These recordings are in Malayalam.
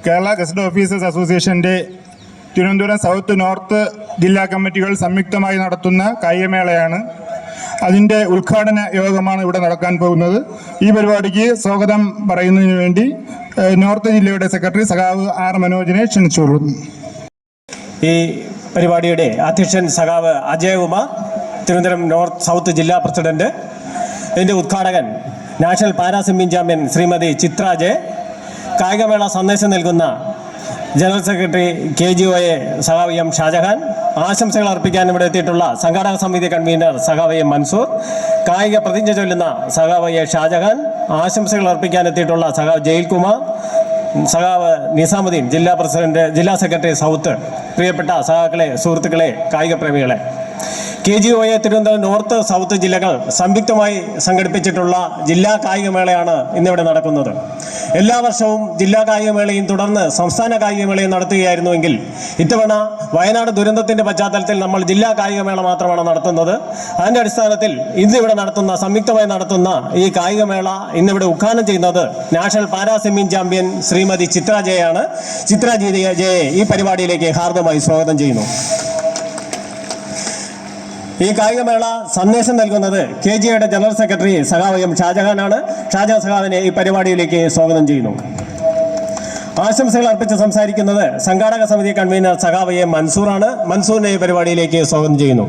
കേരള ഗസറ്റ് ഓഫീസേഴ്സ് അസോസിയേഷൻ്റെ തിരുവനന്തപുരം സൗത്ത് നോർത്ത് ജില്ലാ കമ്മിറ്റികൾ സംയുക്തമായി നടത്തുന്ന കായികമേളയാണ്. അതിൻ്റെ ഉദ്ഘാടന യോഗമാണ് ഇവിടെ നടക്കാൻ പോകുന്നത്. ഈ പരിപാടിക്ക് സ്വാഗതം പറയുന്നതിന് വേണ്ടി നോർത്ത് ജില്ലയുടെ സെക്രട്ടറി സഖാവ് ആർ മനോജിനെ ക്ഷണിച്ചുകൊള്ളുന്നു. ഈ പരിപാടിയുടെ അധ്യക്ഷൻ സഖാവ് അജയകുമാർ, തിരുവനന്തപുരം നോർത്ത് സൗത്ത് ജില്ലാ പ്രസിഡന്റ്. ഇതിൻ്റെ ഉദ്ഘാടകൻ national para swimming champion Shrimati Chitra J. കായികമേള സന്ദേശം നൽകുന്ന ജനറൽ സെക്രട്ടറി KGOA സഖാവ് എം ഷാജഹാൻ. ആശംസകൾ അർപ്പിക്കാൻ ഇവിടെ എത്തിയിട്ടുള്ള സംഘാടക സമിതി കൺവീനർ സഖാവ് എം മൻസൂർ. കായിക പ്രതിജ്ഞ ചൊല്ലുന്ന സഖാവ് എ ഷാജഹാൻ. ആശംസകൾ അർപ്പിക്കാൻ എത്തിയിട്ടുള്ള സഖാവ് ജയിൽകുമാർ, സഖാവ് നിസാമുദ്ദീൻ, ജില്ലാ പ്രസിഡന്റ്, ജില്ലാ സെക്രട്ടറി സൗത്ത്. പ്രിയപ്പെട്ട സഖാക്കളെ, സുഹൃത്തുക്കളെ, കായിക പ്രേമികളെ, KGOA തിരുവനന്തപുരം നോർത്ത് സൗത്ത് ജില്ലകൾ സംയുക്തമായി സംഘടിപ്പിച്ചിട്ടുള്ള ജില്ലാ കായികമേളയാണ് ഇന്നിവിടെ നടക്കുന്നത്. എല്ലാ വർഷവും ജില്ലാ കായികമേളയും തുടർന്ന് സംസ്ഥാന കായികമേളയും നടത്തുകയായിരുന്നുവെങ്കിൽ ഇത്തവണ വയനാട് ദുരന്തത്തിൻ്റെ പശ്ചാത്തലത്തിൽ നമ്മൾ ജില്ലാ കായികമേള മാത്രമാണ് നടത്തുന്നത്. അതിൻ്റെ അടിസ്ഥാനത്തിൽ ഇന്നിവിടെ സംയുക്തമായി നടത്തുന്ന ഈ കായികമേള ഇന്നിവിടെ ഉദ്ഘാടനം ചെയ്യുന്നത് national para swimming champion Shrimati Chitra ജയാണ്. ചിത്ര ജയെ ഈ പരിപാടിയിലേക്ക് ഹാർദമായി സ്വാഗതം ചെയ്യുന്നു. ഈ കായികമേള സന്ദേശം നൽകുന്നത് KGOയുടെ ജനറൽ സെക്രട്ടറി സഖാവ് എം ഷാജഹാനാണ്. ഷാജഹാൻ സഖാവിനെ ഈ പരിപാടിയിലേക്ക് സ്വാഗതം ചെയ്യുന്നു. ആശംസകൾ അർപ്പിച്ച് സംസാരിക്കുന്നത് സംഘാടക സമിതി കൺവീനർ സഖാവ് എം മൻസൂറാണ്. മൻസൂറിനെ ഈ പരിപാടിയിലേക്ക് സ്വാഗതം ചെയ്യുന്നു.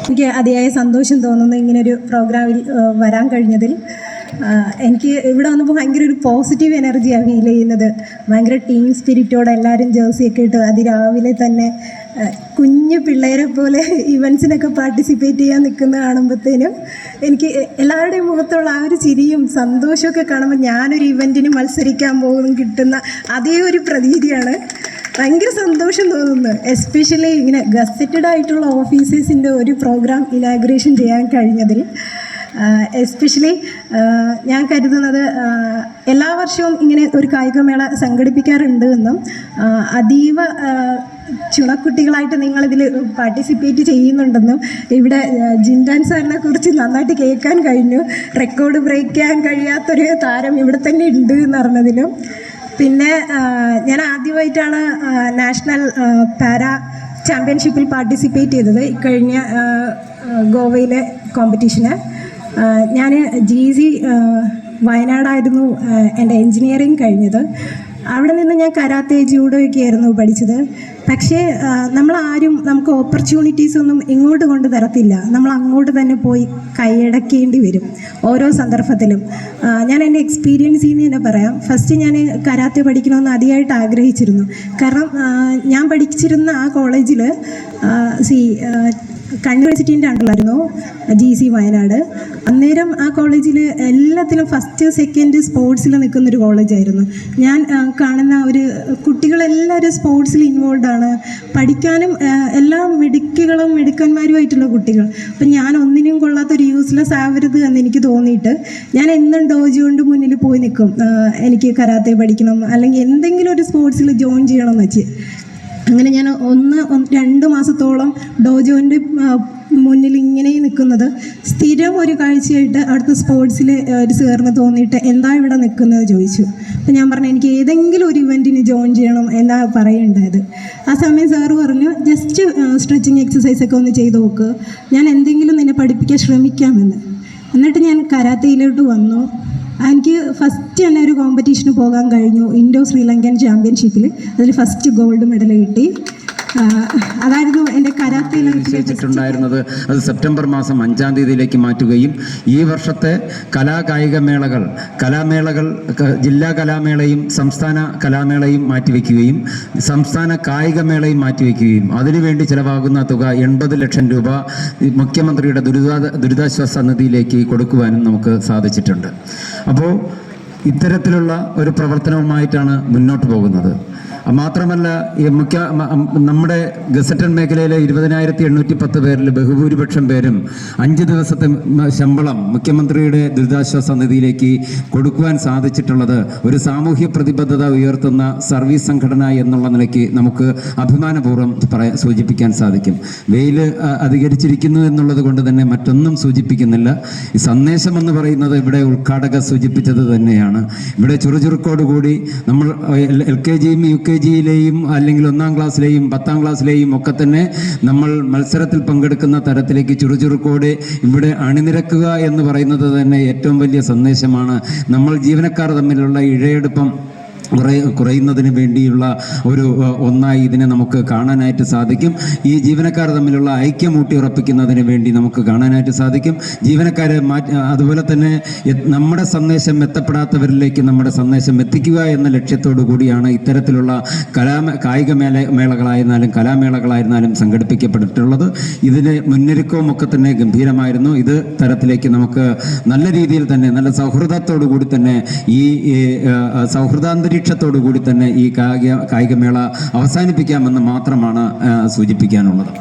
എനിക്ക് അതിയായ സന്തോഷം തോന്നുന്നു ഇങ്ങനൊരു പ്രോഗ്രാമിൽ വരാൻ കഴിഞ്ഞതിൽ. എനിക്ക് ഇവിടെ വന്നപ്പോൾ ഭയങ്കര ഒരു പോസിറ്റീവ് എനർജിയാണ് ഫീൽ ചെയ്യുന്നത്. ഭയങ്കര ടീം സ്പിരിറ്റോടെ എല്ലാവരും ജേഴ്സിയൊക്കെ ഇട്ട് അതിരാവിലെ തന്നെ കുഞ്ഞു പിള്ളേരെ പോലെ ഇവൻസിനൊക്കെ പാർട്ടിസിപ്പേറ്റ് ചെയ്യാൻ നിൽക്കുന്ന കാണുമ്പോഴത്തേനും എനിക്ക് എല്ലാവരുടെയും മുഖത്തുള്ള ആ ഒരു ചിരിയും സന്തോഷമൊക്കെ കാണുമ്പോൾ ഞാനൊരു ഇവൻറ്റിന് മത്സരിക്കാൻ പോകുന്നു കിട്ടുന്ന അതേ ഒരു പ്രതീതിയാണ്. ഭയങ്കര സന്തോഷം തോന്നുന്നു. എസ്പെഷ്യലി ഇങ്ങനെ ഗസറ്റഡ് ആയിട്ടുള്ള ഓഫീസേഴ്സിൻ്റെ ഒരു പ്രോഗ്രാം ഇനാഗുറേഷൻ ചെയ്യാൻ കഴിഞ്ഞതിൽ. എസ്പെഷ്യലി ഞാൻ കരുതുന്നത് എല്ലാ വർഷവും ഇങ്ങനെ ഒരു കായികമേള സംഘടിപ്പിക്കാറുണ്ട് എന്നും അതീവ ചുണക്കുട്ടികളായിട്ട് നിങ്ങളിതിൽ പാർട്ടിസിപ്പേറ്റ് ചെയ്യുന്നുണ്ടെന്നും ഇവിടെ ജിൻഡാൻ സാറിനെ കുറിച്ച് നന്നായിട്ട് കേൾക്കാൻ കഴിഞ്ഞു. റെക്കോർഡ് ബ്രേക്ക് ചെയ്യാൻ കഴിയാത്തൊരു താരം ഇവിടെ തന്നെ ഉണ്ട് എന്ന് പറഞ്ഞതിലും. പിന്നെ ഞാൻ ആദ്യമായിട്ടാണ് നാഷണൽ പാരാ ചാമ്പ്യൻഷിപ്പിൽ പാർട്ടിസിപ്പേറ്റ് ചെയ്തത്, കഴിഞ്ഞ ഗോവയിലെ കോമ്പറ്റീഷന്. ഞാൻ GC വയനാടായിരുന്നു എൻ്റെ എൻജിനീയറിങ് കഴിഞ്ഞത്. അവിടെ നിന്ന് ഞാൻ കരാത്തെ, ജൂഡോയൊക്കെ ആയിരുന്നു പഠിച്ചത്. പക്ഷേ നമുക്ക് ഓപ്പർച്യൂണിറ്റീസ് ഒന്നും ഇങ്ങോട്ട് കൊണ്ട് തരത്തില്ല. നമ്മൾ അങ്ങോട്ട് തന്നെ പോയി കൈയടക്കേണ്ടി വരും ഓരോ സന്ദർഭത്തിലും. ഞാൻ എൻ്റെ എക്സ്പീരിയൻസിൽ നിന്ന് തന്നെ പറയാം. ഫസ്റ്റ് ഞാൻ കരാത്തെ പഠിക്കണമെന്ന് അതിയായിട്ട് ആഗ്രഹിച്ചിരുന്നു. കാരണം ഞാൻ പഠിച്ചിരുന്ന ആ കോളേജിൽ യൂണിവേഴ്സിറ്റീൻ്റെ അണ്ടറിലായിരുന്നു GC വയനാട്. അന്നേരം ആ കോളേജിൽ എല്ലാത്തിലും ഫസ്റ്റ് സെക്കൻഡ് സ്പോർട്സിൽ നിൽക്കുന്നൊരു കോളേജായിരുന്നു. ഞാൻ കാണുന്ന ഒരു കുട്ടികളെല്ലാവരും സ്പോർട്സിൽ ഇൻവോൾവ് ആണ്, പഠിക്കാനും എല്ലാ മിടുക്കന്മാരുമായിട്ടുള്ള കുട്ടികൾ. അപ്പം ഞാൻ ഒന്നിനും കൊള്ളാത്തൊരു യൂസ്ലെസ് ആവരുത് എന്ന് എനിക്ക് തോന്നിയിട്ട് ഞാൻ എന്നും ഡോജി കൊണ്ട് മുന്നിൽ പോയി നിൽക്കും. എനിക്ക് കരാത്തെ പഠിക്കണം, അല്ലെങ്കിൽ എന്തെങ്കിലും ഒരു സ്പോർട്സിൽ ജോയിൻ ചെയ്യണമെന്ന് വെച്ച്. അങ്ങനെ ഞാൻ 1-2 മാസത്തോളം ഡോജോൻ്റെ മുന്നിൽ ഇങ്ങനെ നിൽക്കുന്നത് സ്ഥിരം ഒരു കാഴ്ചയായിട്ട് അവിടുത്തെ സ്പോർട്സിൽ ഒരു സാറിന് തോന്നിയിട്ട് എന്താ ഇവിടെ നിൽക്കുന്നത് ചോദിച്ചു. അപ്പം ഞാൻ പറഞ്ഞു എനിക്ക് ഏതെങ്കിലും ഒരു ഇവൻറ്റിന് ജോയിൻ ചെയ്യണം എന്നാ പറയേണ്ടത്. ആ സമയം സാറ് പറഞ്ഞു ജസ്റ്റ് സ്ട്രെച്ചിങ് എക്സസൈസൊക്കെ ഒന്ന് ചെയ്ത് നോക്ക്, ഞാൻ എന്തെങ്കിലും നിന്നെ പഠിപ്പിക്കാൻ ശ്രമിക്കാമെന്ന്. എന്നിട്ട് ഞാൻ കരാത്തയിലോട്ട് വന്നു. എനിക്ക് ഫസ്റ്റ് തന്നെ ഒരു കോമ്പറ്റീഷന് പോകാൻ കഴിഞ്ഞു, ഇൻഡോ ശ്രീലങ്കൻ ചാമ്പ്യൻഷിപ്പിൽ. അതിൽ ഫസ്റ്റ് ഗോൾഡ് മെഡൽ കിട്ടി. അതായിരുന്നു എൻ്റെ കരാത്തയിൽ നിശ്ചയിച്ചിട്ടുണ്ടായിരുന്നത്. അത് സെപ്റ്റംബർ മാസം 5-ാം തീയതിയിലേക്ക് മാറ്റുകയും ഈ വർഷത്തെ കലാമേളകൾ ജില്ലാ കലാമേളയും സംസ്ഥാന കലാമേളയും മാറ്റിവെക്കുകയും സംസ്ഥാന കായികമേളയും മാറ്റിവെക്കുകയും അതിനുവേണ്ടി ചിലവാകുന്ന തുക 80 ലക്ഷം രൂപ മുഖ്യമന്ത്രിയുടെ ദുരിതാശ്വാസ നിധിയിലേക്ക് കൊടുക്കുവാനും നമുക്ക് സാധിച്ചിട്ടുണ്ട്. അപ്പോൾ ഇത്തരത്തിലുള്ള ഒരു പ്രവർത്തനവുമായിട്ടാണ് മുന്നോട്ട് പോകുന്നത്. മാത്രമല്ല ഈ നമ്മുടെ ഗസറ്റഡ് മേഖലയിലെ 20,810 പേരിൽ ബഹുഭൂരിപക്ഷം പേരും 5 ദിവസത്തെ ശമ്പളം മുഖ്യമന്ത്രിയുടെ ദുരിതാശ്വാസ നിധിയിലേക്ക് കൊടുക്കുവാൻ സാധിച്ചിട്ടുള്ളത് ഒരു സാമൂഹ്യ പ്രതിബദ്ധത ഉയർത്തുന്ന സർവീസ് സംഘടന എന്നുള്ള നിലയ്ക്ക് നമുക്ക് അഭിമാനപൂർവ്വം സൂചിപ്പിക്കാൻ സാധിക്കും. വെയിൽ അധികരിച്ചിരിക്കുന്നു എന്നുള്ളത് കൊണ്ട് തന്നെ മറ്റൊന്നും സൂചിപ്പിക്കുന്നില്ല. ഈ സന്ദേശം എന്ന് പറയുന്നത് ഇവിടെ ഉദ്ഘാടക സൂചിപ്പിച്ചത് തന്നെയാണ്. ഇവിടെ ചുറുചുറുക്കോടുകൂടി നമ്മൾ LKGയും UKGയിലെയും അല്ലെങ്കിൽ 1-ാം ക്ലാസ്സിലെയും 10-ാം ക്ലാസ്സിലെയും ഒക്കെ തന്നെ നമ്മൾ മത്സരത്തിൽ പങ്കെടുക്കുന്ന തരത്തിലേക്ക് ചുറുചുറുക്കോടെ ഇവിടെ അണിനിരക്കുക എന്ന് പറയുന്നത് തന്നെ ഏറ്റവും വലിയ സന്ദേശമാണ്. നമ്മൾ ജീവനക്കാർ തമ്മിലുള്ള ഇഴയെടുപ്പം കുറയുന്നതിന് വേണ്ടിയുള്ള ഒരു ഒന്നായി ഇതിനെ നമുക്ക് കാണാനായിട്ട് സാധിക്കും. ഈ ജീവനക്കാർ തമ്മിലുള്ള ഐക്യം ഊട്ടിയുറപ്പിക്കുന്നതിന് വേണ്ടി നമുക്ക് കാണാനായിട്ട് സാധിക്കും. ജീവനക്കാരെ അതുപോലെ തന്നെ നമ്മുടെ സന്ദേശം എത്തപ്പെടാത്തവരിലേക്ക് നമ്മുടെ സന്ദേശം എത്തിക്കുക എന്ന ലക്ഷ്യത്തോടു കൂടിയാണ് ഇത്തരത്തിലുള്ള കായിക മേളകളായിരുന്നാലും കലാമേളകളായിരുന്നാലും സംഘടിപ്പിക്കപ്പെട്ടിട്ടുള്ളത്. ഇതിന് മുന്നൊരുക്കവും ഒക്കെ തന്നെ ഗംഭീരമായിരുന്നു. ഇത് തരത്തിലേക്ക് നമുക്ക് നല്ല രീതിയിൽ തന്നെ നല്ല സൗഹൃദത്തോടു കൂടി തന്നെ ഈ സൗഹൃദാന്തരീക്ഷത്തോടു കൂടി തന്നെ ഈ കായികമേള അവസാനിപ്പിക്കാമെന്ന് മാത്രമാണ് സൂചിപ്പിക്കാനുള്ളത്.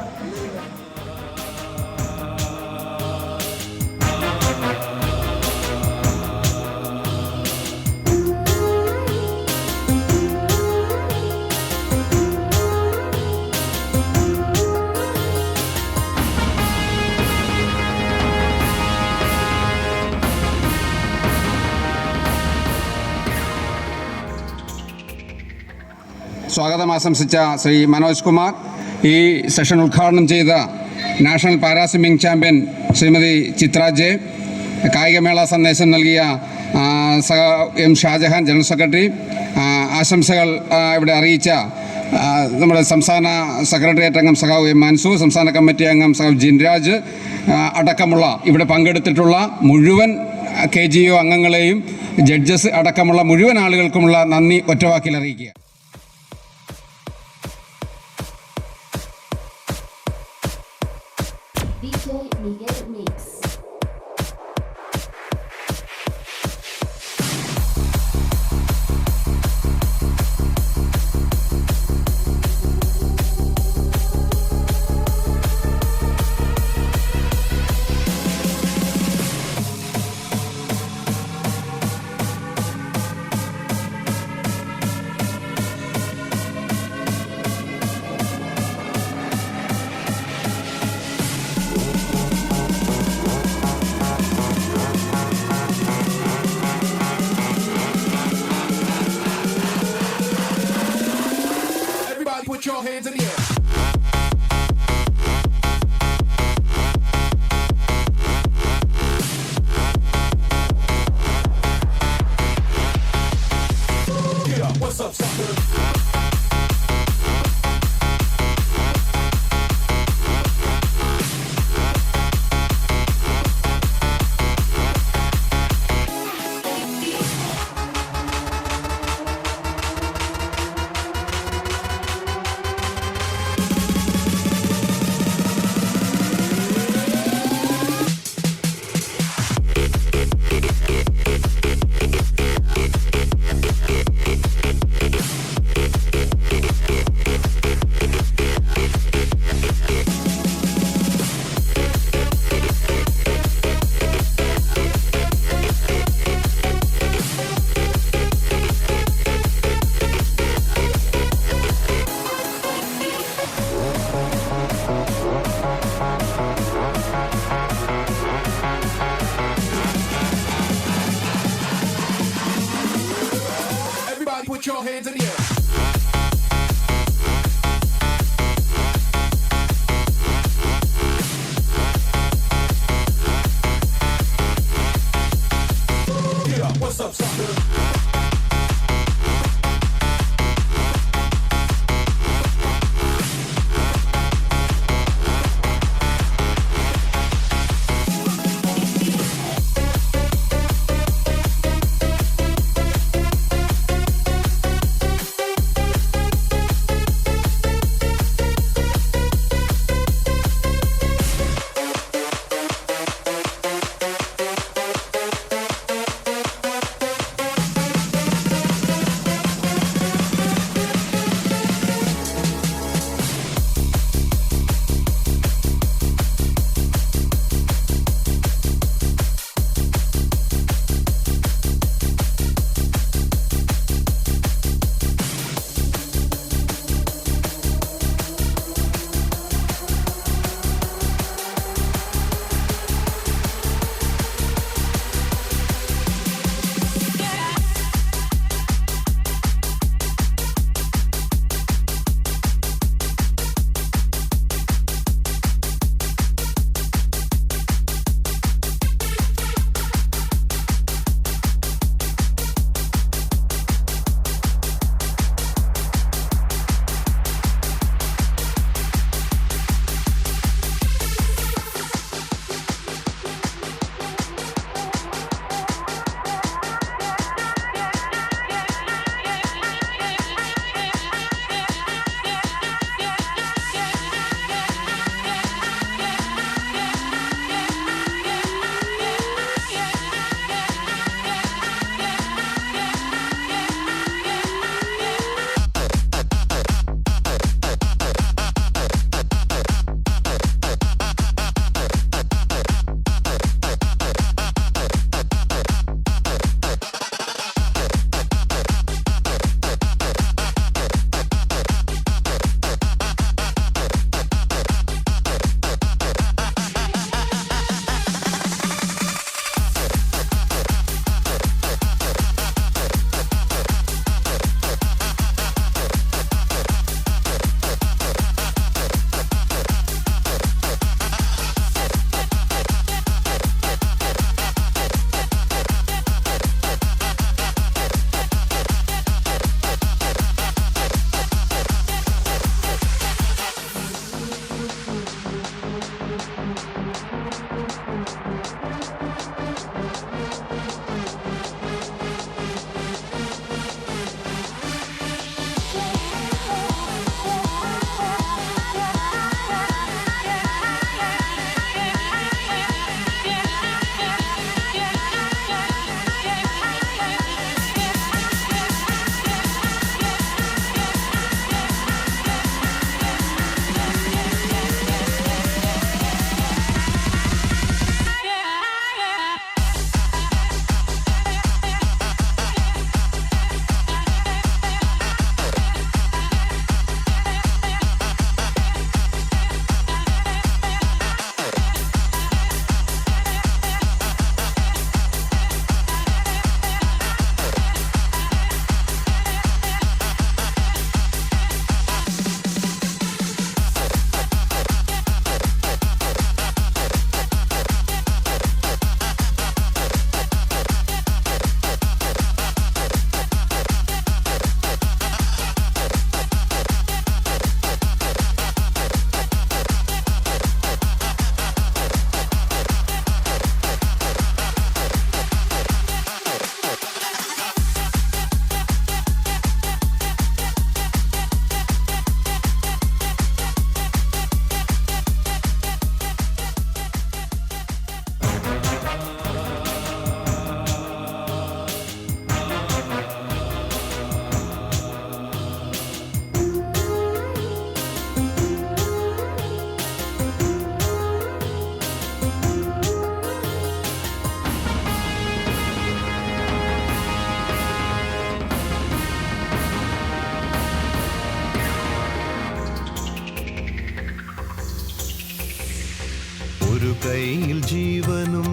സ്വാഗതം ആശംസിച്ച ശ്രീ മനോജ് കുമാർ, ഈ സെഷൻ ഉദ്ഘാടനം ചെയ്ത national para swimming champion Shrimati Chitra J, കായികമേള സന്ദേശം നൽകിയ M ഷാജഹാൻ ജനറൽ സെക്രട്ടറി, ആശംസകൾ ഇവിടെ അറിയിച്ച നമ്മുടെ സംസ്ഥാന സെക്രട്ടേറിയറ്റ് അംഗം സഖാവ് M മാൻസു, സംസ്ഥാന കമ്മിറ്റി അംഗം സഖാവ് ജിൻരാജ് അടക്കമുള്ള ഇവിടെ പങ്കെടുത്തിട്ടുള്ള മുഴുവൻ KGO അംഗങ്ങളെയും ജഡ്ജസ് അടക്കമുള്ള മുഴുവൻ ആളുകൾക്കുമുള്ള നന്ദി ഒറ്റവാക്കിൽ അറിയിക്കുക. Miguel Mix. Put your hands in the air. Get up, what's up, sucker? ഒരു കൈയിൽ ജീവനും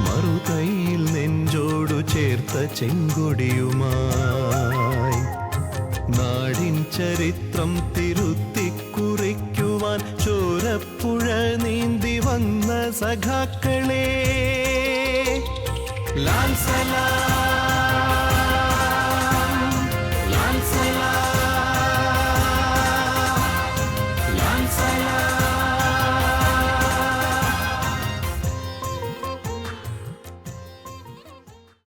മറുകൈയിൽ നെഞ്ചോടു ചേർത്ത ചെങ്കൊടിയുമായി നാടിൻ ചരിത്രം തിരുത്തിക്കുറിക്കുവാൻ ചോരപ്പുഴ നീന്തി വന്ന സഖാക്കളെ ലാൽ സലാം